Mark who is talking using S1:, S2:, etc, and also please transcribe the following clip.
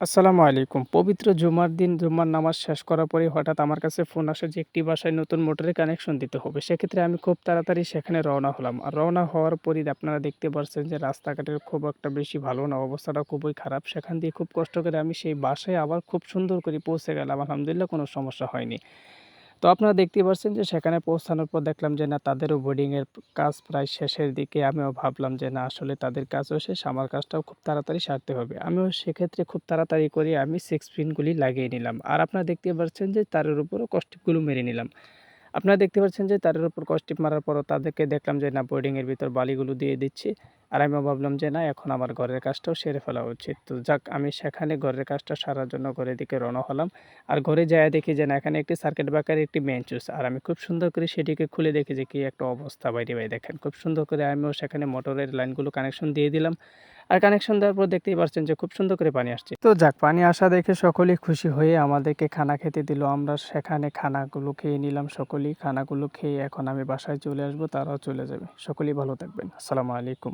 S1: আসসালামু আলাইকুম। পবিত্র জুমার দিন জুম্মার নামাজ শেষ করার পরেই হঠাৎ আমার কাছে ফোন আসে যে একটি বাসায় নতুন মোটরের কানেকশন দিতে হবে। সেক্ষেত্রে আমি খুব তাড়াতাড়ি সেখানে রওনা হলাম। আর রওনা হওয়ার পরই আপনারা দেখতে পারছেন যে রাস্তাঘাটের খুব একটা বেশি ভালো না, অবস্থাটা খুবই খারাপ। সেখান দিয়ে খুব কষ্ট করে আমি সেই বাসায় আবার খুব সুন্দর করে পৌঁছে গেলাম। আলহামদুলিল্লাহ কোনো সমস্যা হয়নি। তো আপনারা দেখতেই পারছেন যে সেখানে পৌঁছানোর পর দেখলাম যে না তাদেরও বোর্ডিং এর কাজ প্রায় শেষের দিকে। আমিও ভাবলাম যে না আসলে তাদের কাজও শেষ, আমার কাজটাও খুব তাড়াতাড়ি সারতে হবে। আমিও সেক্ষেত্রে খুব তাড়াতাড়ি করে আমি 6 পিনগুলি লাগিয়ে নিলাম। আর আপনারা দেখতে পাচ্ছেন যে তারের উপরও কস্টিপগুলো মেরে নিলাম। আপনারা দেখতে পাচ্ছেন যে তারের উপর কস্টিপ মারার পরও তাদেরকে দেখলাম যে না বোর্ডিং এর ভিতর বালিগুলো দিয়ে দিচ্ছি। আর আমিও ভাবলাম যে না এখন আমার ঘরের কাজটাও সেরে ফেলা উচিত। তো যাক আমি সেখানে ঘরের কাজটা সারার জন্য ঘরের দিকে রওনা হলাম। আর ঘরে যাইয়া দেখি যে না এখানে একটি সার্কিট ব্রেকারের একটি মেইন সুইচ। আর আমি খুব সুন্দর করে সেটিকে খুলে দেখি যে কি একটা অবস্থা বাইরে ভাই দেখেন। খুব সুন্দর করে আমিও সেখানে মোটরের লাইনগুলো কানেকশন দিয়ে দিলাম। আর কানেকশন দেওয়ার পর দেখতেই পারছেন যে খুব সুন্দর করে পানি আসছে। তো যাক পানি আসা দেখে সকলেই খুশি হয়ে আমাদেরকে খানা খেতে দিল। আমরা সেখানে খানাগুলো খেয়ে নিলাম সকলেই। খানাগুলো খেয়ে এখন আমি বাসায় চলে আসবো, তারাও চলে যাবে। সকলেই ভালো থাকবেন। আসসালামু আলাইকুম।